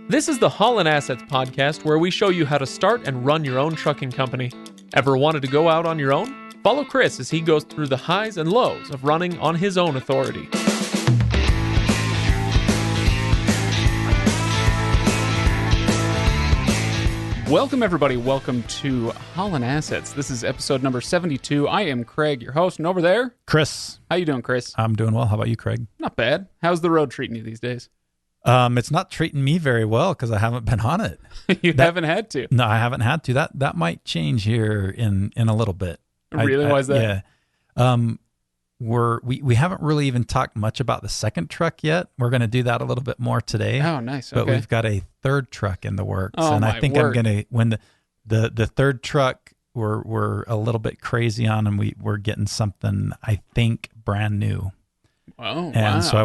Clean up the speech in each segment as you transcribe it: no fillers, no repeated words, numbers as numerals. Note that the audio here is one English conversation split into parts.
This is the Haulin Assets podcast where we show you how to start and run your own trucking company. Ever wanted to go out on your own? Follow Chris as he goes through the highs and lows of running on his own authority. Welcome, everybody. Welcome to Haulin Assets. This is episode number 72. I am Craig, your host, and over there, Chris. How you doing, Chris? I'm doing well. How about you, Craig? Not bad. How's the road treating you these days? It's not treating me very well because I haven't been on it. You haven't had to? No, I haven't had to. That might change here in a little bit. Really? Why is that? Yeah. We haven't really even talked much about the second truck yet. We're going to do that a little bit more today. Oh, nice. Okay. But we've got a third truck in the works. Oh, and my I think word. I'm going to, when the third truck we're a little bit crazy on, and we're getting something, I think, brand new. Oh, And wow. so I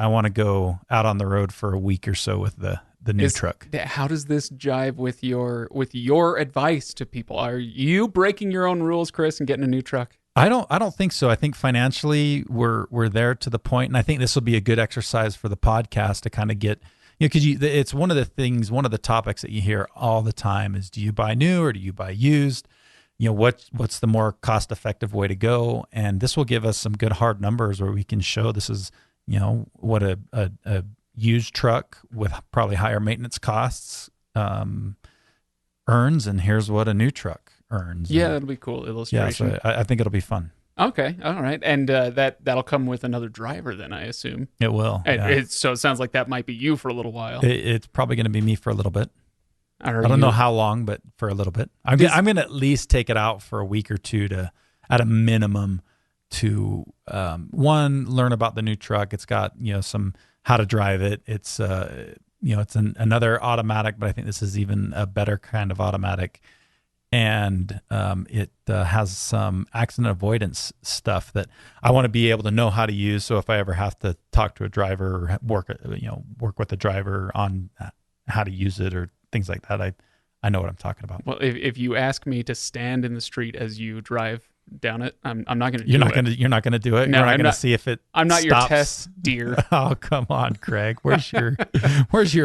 want to go out on the road for a week or so with the new truck. How does this jive with your advice to people? Are you breaking your own rules, Chris, and getting a new truck? I don't think so. I think financially we're there to the point, and I think this will be a good exercise for the podcast to kind of get, because it's one of the topics that you hear all the time is, do you buy new or do you buy used? What's the more cost-effective way to go? And this will give us some good hard numbers where we can show this is, what a used truck with probably higher maintenance costs earns, and here's what a new truck earns. Yeah, that'll be cool illustration. Yeah, so I think it'll be fun. Okay, all right, and that'll come with another driver then, I assume. It will. And so it sounds like that might be you for a little while. It's probably going to be me for a little bit. I don't know how long, but for a little bit. I'm going to at least take it out for a week or two to, at a minimum, to one, learn about the new truck. It's got some how to drive it. It's it's another automatic, but I think this is even a better kind of automatic. And it has some accident avoidance stuff that I want to be able to know how to use. So if I ever have to talk to a driver or work with a driver on how to use it or things like that, I know what I'm talking about. Well, if you ask me to stand in the street as you drive down it, I'm not going to do it. You're not going to do it? No, You're not going to see if it I'm not stops? your test deer. Oh, come on, Craig. Where's your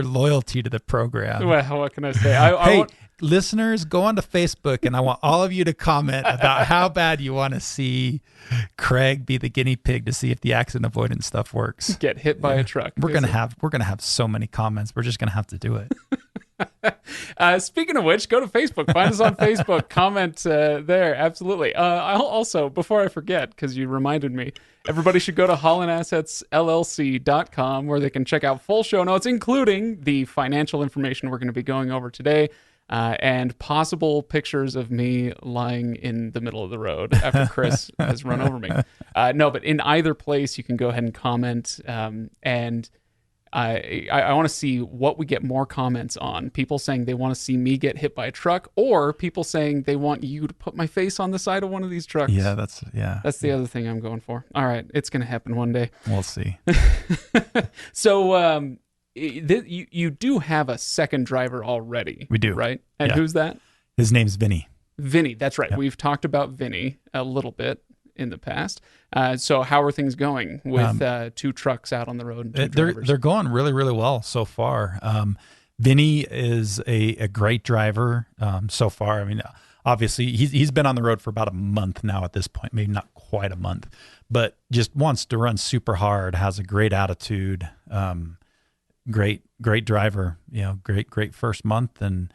loyalty to the program? Well, what can I say? Listeners, go onto Facebook, and I want all of you to comment about how bad you want to see Craig be the guinea pig to see if the accident avoidance stuff works. Get hit by a truck. We're gonna have so many comments. We're just gonna have to do it. Speaking of which, go to Facebook. Find us on Facebook. Comment there. Absolutely. I'll also, before I forget, because you reminded me, everybody should go to HaulinAssetsLLC.com where they can check out full show notes, including the financial information we're going to be going over today. And possible pictures of me lying in the middle of the road after Chris has run over me. No, but in either place, you can go ahead and comment. And I want to see what we get more comments on. People saying they want to see me get hit by a truck, or people saying they want you to put my face on the side of one of these trucks. Yeah, that's the other thing I'm going for. All right, it's going to happen one day. We'll see. So, you do have a second driver already. We do. Right? And Yeah. who's that? His name's Vinny. Vinny, that's right. Yep. We've talked about Vinny a little bit in the past. So how are things going with two trucks out on the road and two drivers? They're going really, really well so far. Vinny is a great driver so far. I mean, obviously, he's been on the road for about a month now at this point, maybe not quite a month, but just wants to run super hard, has a great attitude, great driver, great first month, and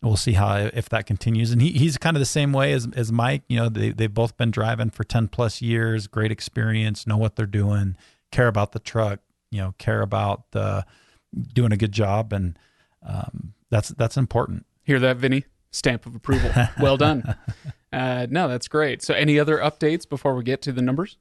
we'll see if that continues. And he's kind of the same way as Mike. They've both been driving for 10 plus years, great experience, know what they're doing, care about the truck, care about doing a good job, and that's important. Hear that, Vinny? Stamp of approval. Well done. No, that's great. So any other updates before we get to the numbers?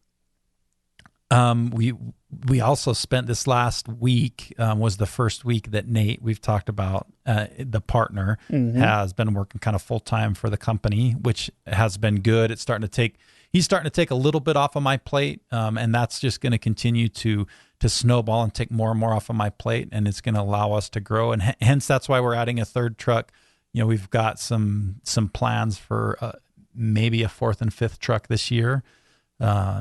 We also spent this last week, was the first week that Nate, we've talked about, the partner, has been working kind of full time for the company, which has been good. He's starting to take a little bit off of my plate. And that's just going to continue to snowball and take more and more off of my plate. And it's going to allow us to grow. And hence that's why we're adding a third truck. We've got some plans for maybe a fourth and fifth truck this year.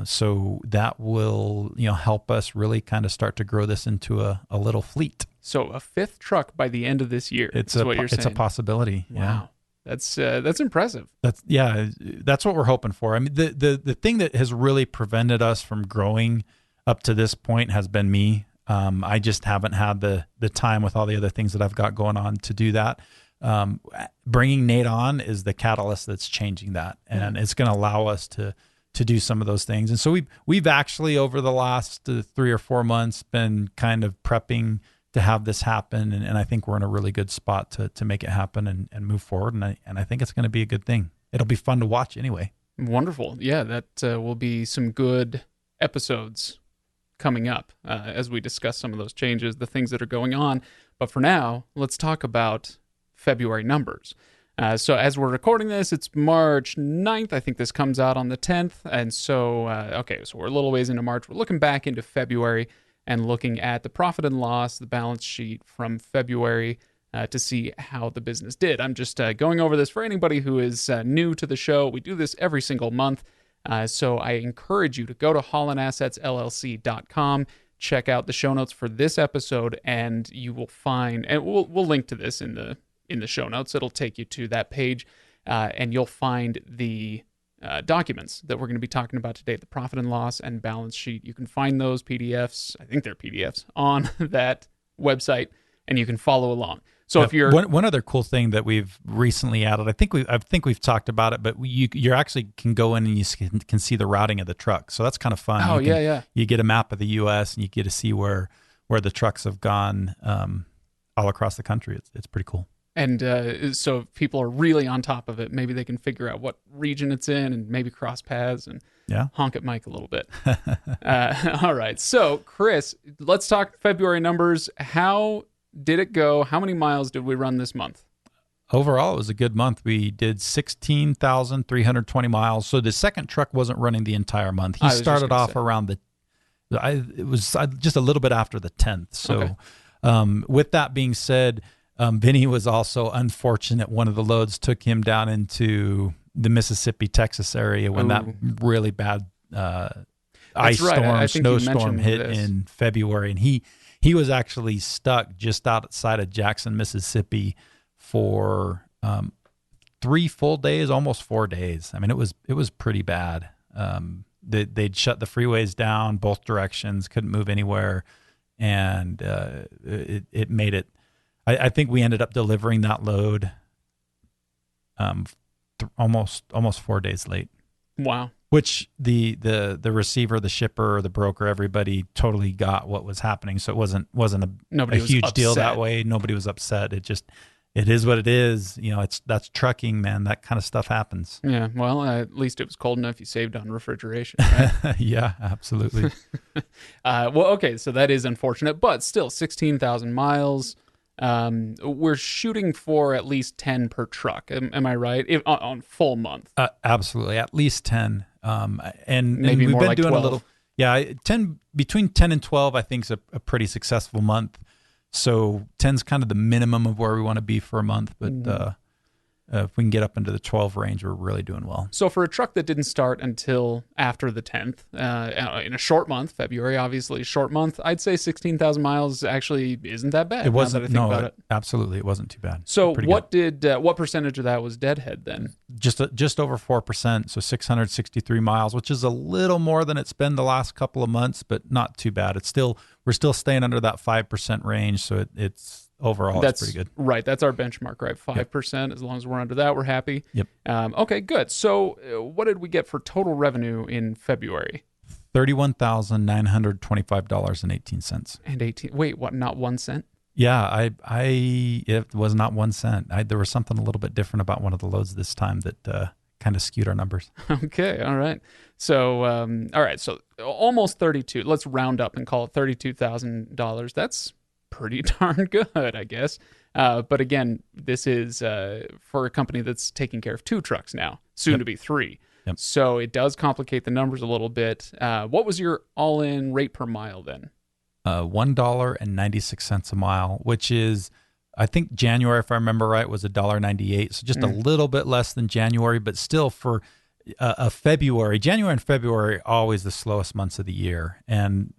So that will, help us really kind of start to grow this into a little fleet. So a fifth truck by the end of this year. It's what you're saying. It's a possibility. Wow. Yeah. That's impressive. That's what we're hoping for. I mean, the thing that has really prevented us from growing up to this point has been me. I just haven't had the time with all the other things that I've got going on to do that. Bringing Nate on is the catalyst that's changing that, and it's going to allow us to do some of those things. And so we've actually over the last 3 or 4 months been kind of prepping to have this happen, and I think we're in a really good spot to make it happen and move forward. And I think it's going to be a good thing. It'll be fun to watch anyway. Wonderful. Yeah, that will be some good episodes coming up as we discuss some of those changes, the things that are going on. But for now, let's talk about February numbers. So as we're recording this, it's March 9th. I think this comes out on the 10th. And so, so we're a little ways into March. We're looking back into February and looking at the profit and loss, the balance sheet from February to see how the business did. I'm just going over this for anybody who is new to the show. We do this every single month. So I encourage you to go to haulinassetsllc.com, check out the show notes for this episode, and you will find, and we'll link to this in the show notes. It'll take you to that page, and you'll find the documents that we're going to be talking about today, the profit and loss and balance sheet. You can find those PDFs, I think they're PDFs, on that website, and you can follow along. So if you're one other cool thing that we've recently added, I think we've talked about it, but you actually can go in and you can see the routing of the truck. So that's kind of fun. Oh, You get a map of the U.S. and you get to see where the trucks have gone all across the country. It's pretty cool. And so if people are really on top of it, maybe they can figure out what region it's in and maybe cross paths and honk at Mike a little bit. All right. So, Chris, let's talk February numbers. How did it go? How many miles did we run this month? Overall, it was a good month. We did 16,320 miles. So the second truck wasn't running the entire month. He started off around it was just a little bit after the 10th. So with that being said, Vinny was also unfortunate. One of the loads took him down into the Mississippi, Texas area when that really bad ice storm, snowstorm hit in February. And he was actually stuck just outside of Jackson, Mississippi for 3 full days, almost 4 days. I mean, it was pretty bad. They'd shut the freeways down both directions, couldn't move anywhere. And it made it, I think we ended up delivering that load almost 4 days late. Wow. Which the receiver, the shipper, the broker, everybody totally got what was happening. So it wasn't a huge deal that way. Nobody was upset. It is what it is. You know, that's trucking, man. That kind of stuff happens. Yeah. Well, at least it was cold enough. You saved on refrigeration, right? Yeah, absolutely. Okay. So that is unfortunate, but still 16,000 miles. We're shooting for at least 10 per truck. Am I right? On full month? Absolutely. At least 10. And maybe we've more been like doing 12. a little, 10, between 10 and 12, I think is a pretty successful month. So 10's kind of the minimum of where we want to be for a month. But, if we can get up into the 12 range, we're really doing well. So for a truck that didn't start until after the 10th, in a short month, February, obviously, short month, I'd say 16,000 miles actually isn't that bad. It wasn't, absolutely. It wasn't too bad. So what percentage of that was deadhead then? Just over 4%, so 663 miles, which is a little more than it's been the last couple of months, but not too bad. We're still staying under that 5% range, so it's overall, it's pretty good. Right. That's our benchmark, right? 5%. Yep. As long as we're under that, we're happy. Yep. Okay, good. So what did we get for total revenue in February? $31,925.18. And 18. Wait, what? Not 1 cent? Yeah, it was not 1 cent. There was something a little bit different about one of the loads this time that kind of skewed our numbers. Okay. All right. So, all right. So almost 32. Let's round up and call it $32,000. That's pretty darn good, I guess. But again, this is for a company that's taking care of 2 trucks now, soon to be 3. Yep. So it does complicate the numbers a little bit. What was your all-in rate per mile then? $1.96 a mile, which is, I think January, if I remember right, was $1.98. So just a little bit less than January, but still for a February, January and February are always the slowest months of the year. And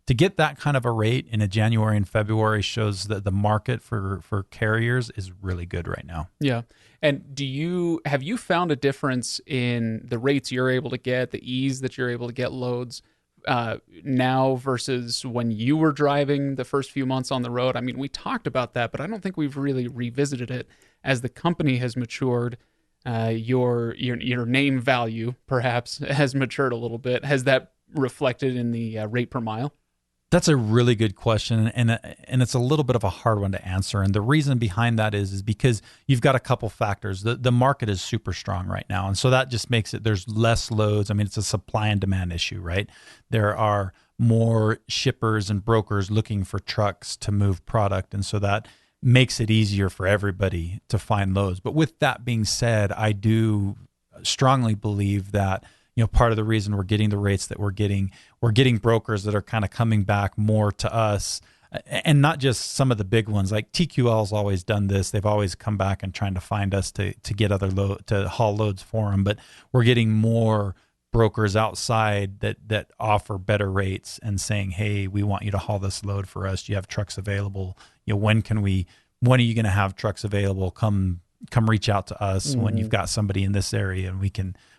to to get that kind of a rate in a January and February shows that the market for carriers is really good right now. Yeah. And have you found a difference in the rates you're able to get, the ease that you're able to get loads now versus when you were driving the first few months on the road? I mean, we talked about that, but I don't think we've really revisited it as the company has matured. Your name value perhaps has matured a little bit. Has that reflected in the rate per mile? That's a really good question, and it's a little bit of a hard one to answer. And the reason behind that is because you've got a couple factors. The market is super strong right now, and so that just makes it, there's less loads. I mean, it's a supply and demand issue, right? There are more shippers and brokers looking for trucks to move product, and so that makes it easier for everybody to find loads. But with that being said, I do strongly believe that, you know, part of the reason we're getting the rates that we're getting brokers that are kind of coming back more to us, and not just some of the big ones. Like TQL's always done this. They've always come back and trying to find us to get other to haul loads for them. But we're getting more brokers outside that offer better rates and saying, hey, we want you to haul this load for us. Do you have trucks available? You know, when are you going to have trucks available? Come reach out to us when you've got somebody in this area, and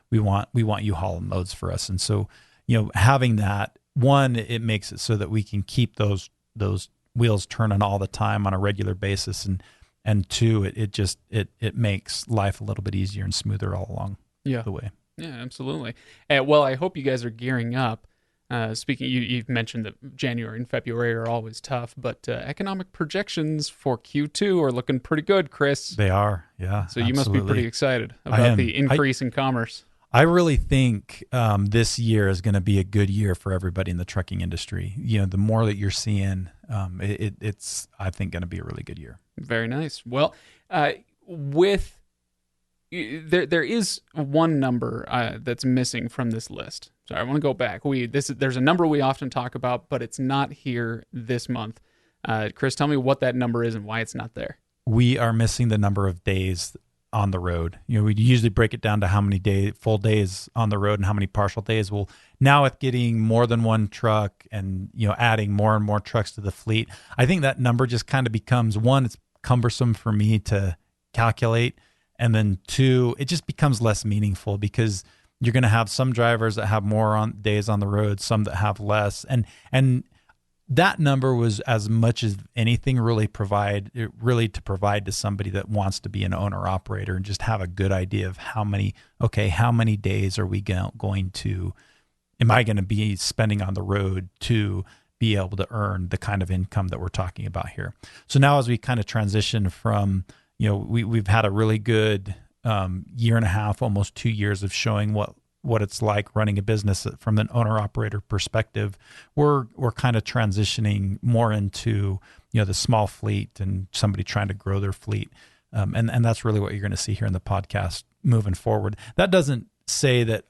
we want you hauling loads for us. And so, you know, having that, one, it makes it so that we can keep those wheels turning all the time on a regular basis, and two, it makes life a little bit easier and smoother all along the way. Yeah, absolutely. Well, I hope you guys are gearing up. Speaking, you've mentioned that January and February are always tough, but economic projections for Q2 are looking pretty good, Chris. They are, yeah. So you must be pretty excited about the increase in commerce. I really think this year is going to be a good year for everybody in the trucking industry. You know, the more that you're seeing, it's I think going to be a really good year. Very nice. Well, there is one number that's missing from this list. So I want to go back. There's a number we often talk about, but it's not here this month. Chris, tell me what that number is and why it's not there. We are missing the number of days on the road. You know, we usually break it down to how many full days on the road and how many partial days. Well, now with getting more than one truck and, you know, adding more and more trucks to the fleet, I think that number just kind of becomes, one, it's cumbersome for me to calculate. And then two, it just becomes less meaningful because you're going to have some drivers that have more days on the road, some that have less. And that number was as much as anything really to provide to somebody that wants to be an owner operator and just have a good idea of how many days are we am I going to be spending on the road to be able to earn the kind of income that we're talking about here. So now as we kind of transition from, you know, we've had a really good year and a half, almost 2 years of showing what it's like running a business from an owner-operator perspective. We're kind of transitioning more into, you know, the small fleet and somebody trying to grow their fleet. And that's really what you're going to see here in the podcast moving forward. That doesn't say that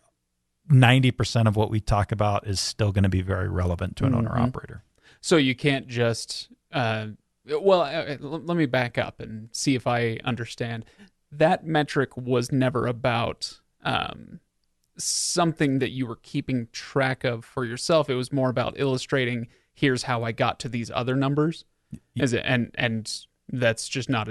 90% of what we talk about is still going to be very relevant to an owner-operator. So you can't just... let me back up and see if I understand. That metric was never about something that you were keeping track of for yourself. It was more about illustrating, here's how I got to these other numbers. Is it? And that's just not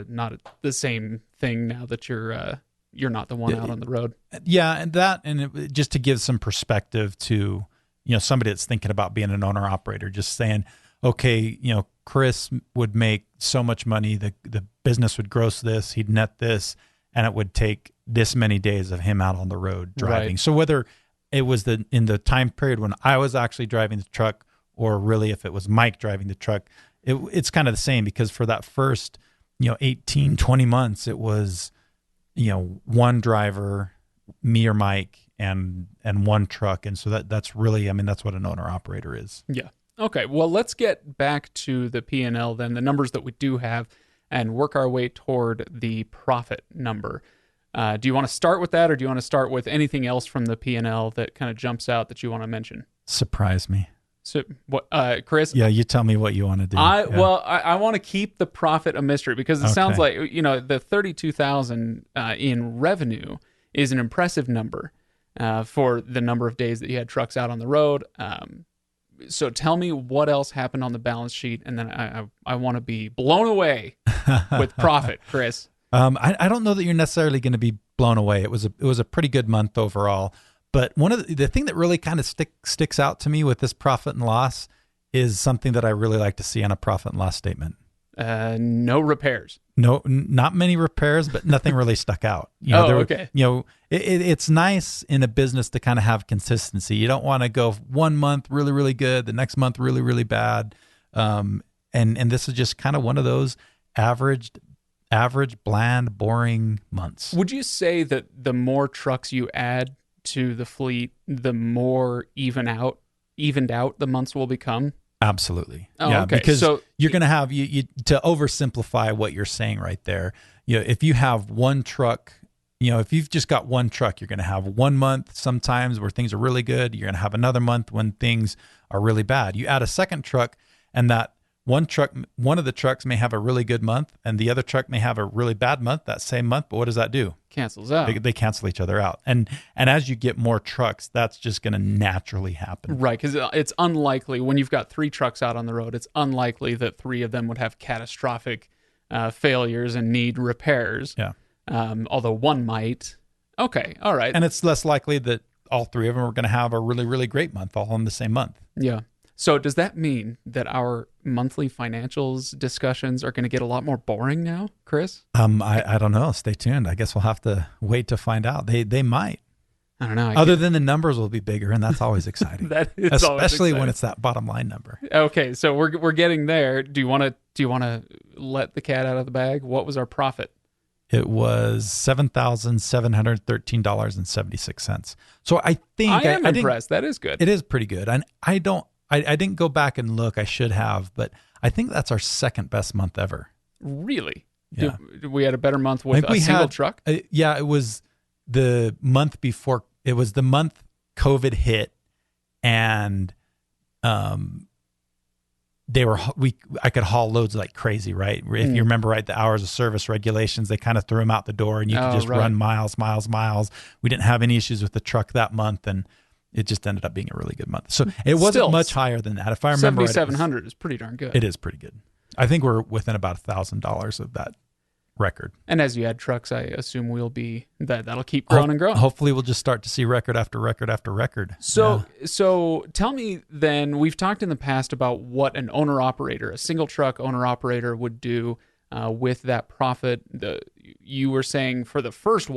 the same thing now that you're not the one out on the road. Yeah, and just to give some perspective to, you know, somebody that's thinking about being an owner operator, just saying, okay, you know, Chris would make so much money, the business would gross this, he'd net this, and it would take this many days of him out on the road driving. Right. So whether it was in the time period when I was actually driving the truck, or really if it was Mike driving the truck, it's kind of the same, because for that first, you know, 18, 20 months, it was, you know, one driver, me or Mike, and one truck. And so that's really, I mean, that's what an owner operator is. Yeah. Okay, well, let's get back to the P&L then, the numbers that we do have, and work our way toward the profit number. Do you want to start with that, or do you want to start with anything else from the P&L that kind of jumps out that you want to mention? Surprise me. So, what, Chris? Yeah, you tell me what you want to do. Well, I want to keep the profit a mystery, because it sounds like, you know, the $32,000 in revenue is an impressive number for the number of days that you had trucks out on the road. So tell me what else happened on the balance sheet, and then I want to be blown away with profit, Chris. I don't know that you're necessarily going to be blown away. It was a pretty good month overall. But one of the thing that really kind of sticks out to me with this profit and loss is something that I really like to see on a profit and loss statement. No repairs. No, not many repairs, but nothing really stuck out. Okay. It's nice in a business to kind of have consistency. You don't want to go 1 month really, really good, the next month really, really bad. And this is just kind of one of those average, bland, boring months. Would you say that the more trucks you add to the fleet, the more evened out the months will become? Absolutely. Oh, yeah, okay. Because so you're going to have you to oversimplify what you're saying right there. If you have one truck, if you've just got one truck, you're going to have 1 month sometimes where things are really good. You're going to have another month when things are really bad. You add a second truck, and that one of the trucks may have a really good month, and the other truck may have a really bad month that same month. But what does that do? Cancels out. They cancel each other out. And as you get more trucks, that's just going to naturally happen. Right, because it's unlikely when you've got 3 trucks out on the road, it's unlikely that 3 of them would have catastrophic failures and need repairs. Yeah. Although one might. Okay, all right. And it's less likely that all 3 of them are going to have a really, really great month all in the same month. Yeah. So does that mean that our monthly financials discussions are going to get a lot more boring now, Chris? I don't know. Stay tuned. I guess we'll have to wait to find out. They might. I don't know. Other than the numbers will be bigger, and that's always exciting. Especially when it's that bottom line number. Okay, so we're getting there. Do you want to let the cat out of the bag? What was our profit? It was $7,713.76. So I think I am impressed. That is good. It is pretty good. And I didn't go back and look. I should have, but I think that's our second best month ever. Really? Yeah. We had a better month with a single truck? Yeah, it was the month before. It was the month COVID hit, and I could haul loads like crazy, right? If you remember right, the hours of service regulations, they kind of threw them out the door, and you could just run miles. We didn't have any issues with the truck that month, and it just ended up being a really good month. So it wasn't much higher than that. If I remember, 7,700 is pretty darn good. It is pretty good. I think we're within about $1,000 of that record. And as you add trucks, I assume that'll keep growing and growing. Hopefully, we'll just start to see record after record after record. So tell me then. We've talked in the past about what an owner-operator, a single truck owner-operator, would do with that profit. You were saying for the first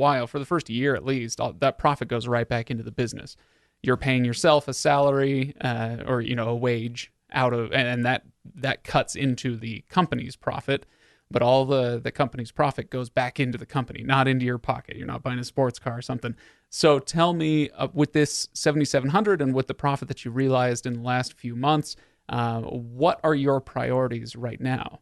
year at least, that profit goes right back into the business. You're paying yourself a salary or a wage out of, and that cuts into the company's profit. But all the company's profit goes back into the company, not into your pocket. You're not buying a sports car or something. So tell me, with this 7,700 and with the profit that you realized in the last few months, what are your priorities right now?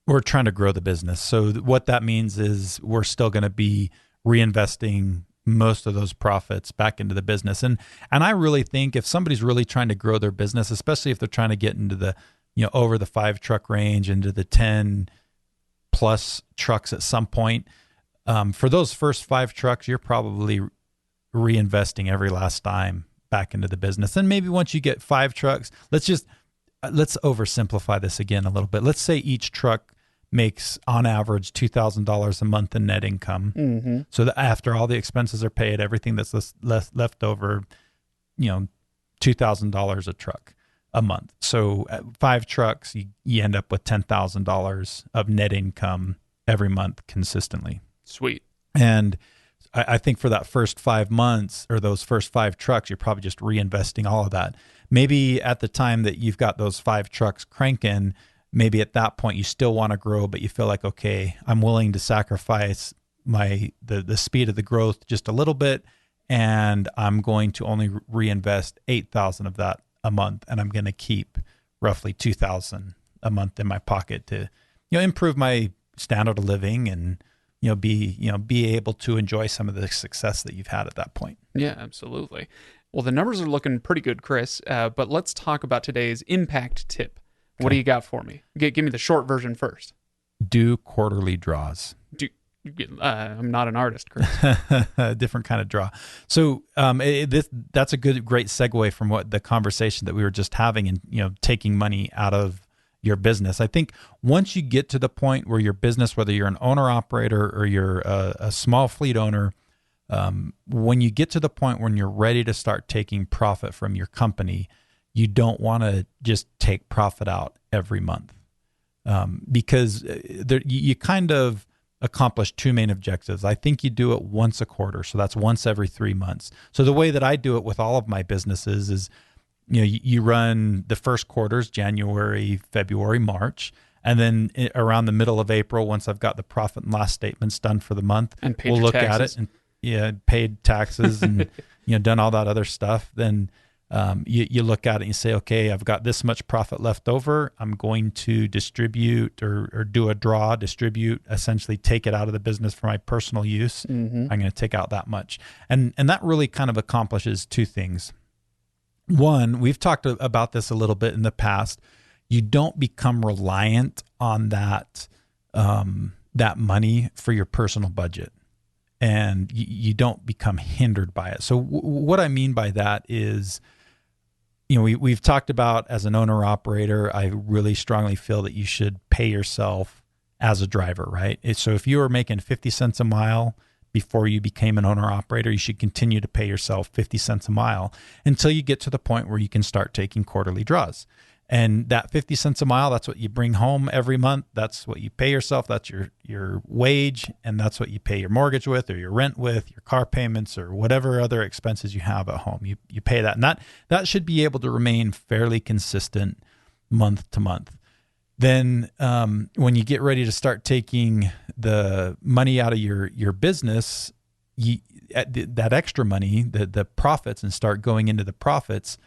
We're trying to grow the business. So what that means is we're still going to be reinvesting most of those profits back into the business. And I really think if somebody's really trying to grow their business, especially if they're trying to get into the over the 5 truck range, into the 10 plus trucks at some point. For those first 5 trucks, you're probably reinvesting every last dime back into the business. And maybe once you get 5 trucks, let's oversimplify this again a little bit. Let's say each truck makes on average $2,000 a month in net income. Mm-hmm. So that after all the expenses are paid, everything that's left over, $2,000 a truck a month. So 5 trucks, you end up with $10,000 of net income every month consistently. Sweet. And I think for that first 5 months or those first 5 trucks, you're probably just reinvesting all of that. Maybe at the time that you've got those 5 trucks cranking, maybe at that point you still want to grow, but you feel like, okay, I'm willing to sacrifice the speed of the growth just a little bit, and I'm going to only reinvest $8,000 of that a month, and I'm going to keep roughly $2,000 a month in my pocket to, improve my standard of living and, be able to enjoy some of the success that you've had at that point. Yeah, absolutely. Well, the numbers are looking pretty good, Chris. But let's talk about today's impact tip. Okay. What do you got for me? Give me the short version first. Do quarterly draws. I'm not an artist, Chris. A different kind of draw. So that's a great segue from what the conversation that we were just having, and taking money out of your business. I think once you get to the point where your business, whether you're an owner operator or you're a small fleet owner, when you get to the point when you're ready to start taking profit from your company, you don't want to just take profit out every month, because you kind of accomplish two main objectives. I think you do it once a quarter, so that's once every 3 months. So the way that I do it with all of my businesses is, you run the first quarters, January, February, March, and then around the middle of April, once I've got the profit and loss statements done for the month, and we'll look taxes. At it and paid taxes and done all that other stuff. Then you look at it and you say, okay, I've got this much profit left over. I'm going to distribute or do a draw, essentially take it out of the business for my personal use. Mm-hmm. I'm going to take out that much. And that really kind of accomplishes two things. One, we've talked about this a little bit in the past. You don't become reliant on that money for your personal budget, and you don't become hindered by it. So what I mean by that is, we've talked about, as an owner operator, I really strongly feel that you should pay yourself as a driver, right? So if you were making 50 cents a mile before you became an owner operator, you should continue to pay yourself 50 cents a mile until you get to the point where you can start taking quarterly draws. And that 50 cents a mile, that's what you bring home every month. That's what you pay yourself. That's your wage. And that's what you pay your mortgage with, or your rent with, your car payments, or whatever other expenses you have at home. You pay that. And that should be able to remain fairly consistent month to month. Then when you get ready to start taking the money out of your business, that extra money, the profits, and start going into the profits,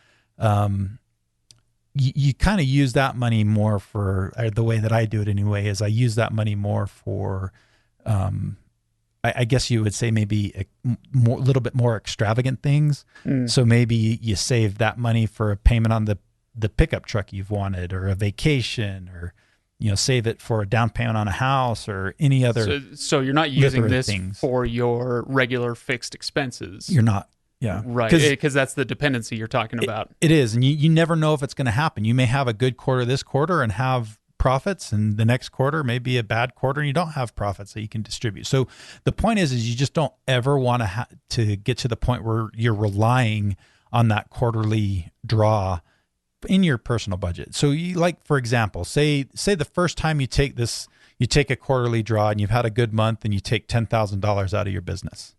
you kind of use that money more for, the way that I do it anyway, is I use that money more for, I guess you would say maybe a little bit more extravagant things. So maybe you save that money for a payment on the pickup truck you've wanted, or a vacation, or save it for a down payment on a house, or any other. So you're not using this for your regular fixed expenses. You're not. Yeah. Right. Because that's the dependency you're talking about. It is. And you never know if it's going to happen. You may have a good quarter this quarter and have profits, and the next quarter may be a bad quarter and you don't have profits that you can distribute. So the point is you just don't ever want to get to the point where you're relying on that quarterly draw in your personal budget. So for example, say the first time you take a quarterly draw and you've had a good month, and you take $10,000 out of your business.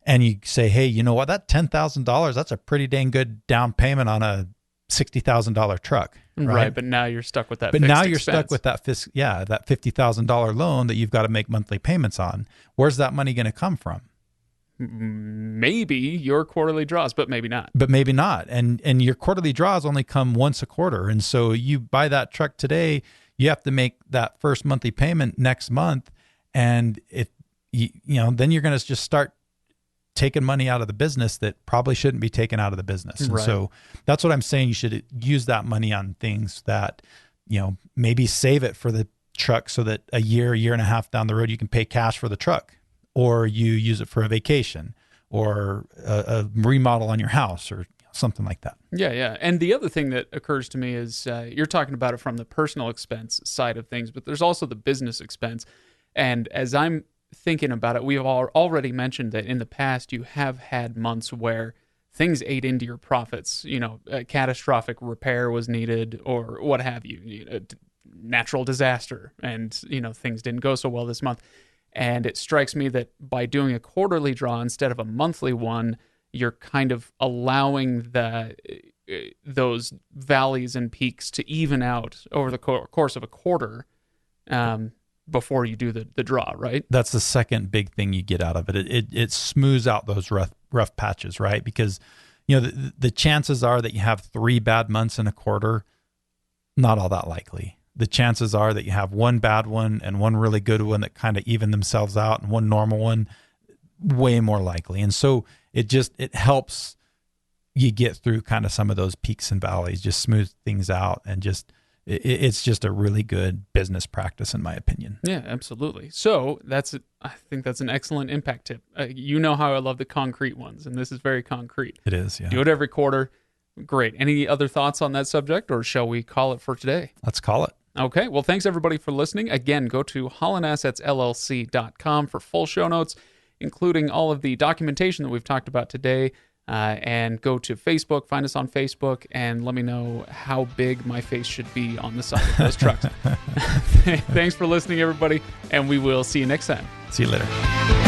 And you say, hey, you know what? That $10,000, that's a pretty dang good down payment on a $60,000 truck. Right. But now you're stuck with that. But fixed now you're expense. stuck with that that $50,000 loan that you've got to make monthly payments on. Where's that money going to come from? Maybe your quarterly draws, but maybe not. But maybe not. And your quarterly draws only come once a quarter. And so you buy that truck today, you have to make that first monthly payment next month. And if then you're going to just start taking money out of the business that probably shouldn't be taken out of the business. And so that's what I'm saying. You should use that money on things that, maybe save it for the truck, so that a year and a half down the road, you can pay cash for the truck, or you use it for a vacation, or a remodel on your house, or something like that. Yeah. And the other thing that occurs to me is you're talking about it from the personal expense side of things, but there's also the business expense. And as I'm thinking about it, we've already mentioned that in the past you have had months where things ate into your profits. A catastrophic repair was needed, or what have you, a natural disaster, and things didn't go so well this month. And it strikes me that by doing a quarterly draw instead of a monthly one, you're kind of allowing those valleys and peaks to even out over the course of a quarter. Before you do the draw, right? That's the second big thing you get out of it. It smooths out those rough patches, right? Because the chances are that you have 3 bad months in a quarter, not all that likely. The chances are that you have one bad one and one really good one that kind of even themselves out, and one normal one, way more likely. And so it helps you get through kind of some of those peaks and valleys, just smooth things out, and just it's just a really good business practice, in my opinion. Yeah, absolutely. So I think that's an excellent impact tip. You know how I love the concrete ones, and this is very concrete. It is, yeah. Do it every quarter. Great. Any other thoughts on that subject, or shall we call it for today? Let's call it. Okay. Well, thanks everybody for listening. Again, go to HaulinAssetsLLC.com for full show notes, including all of the documentation that we've talked about today. And go to Facebook, find us on Facebook, and let me know how big my face should be on the side of those trucks. Thanks for listening, everybody, and we will see you next time. See you later.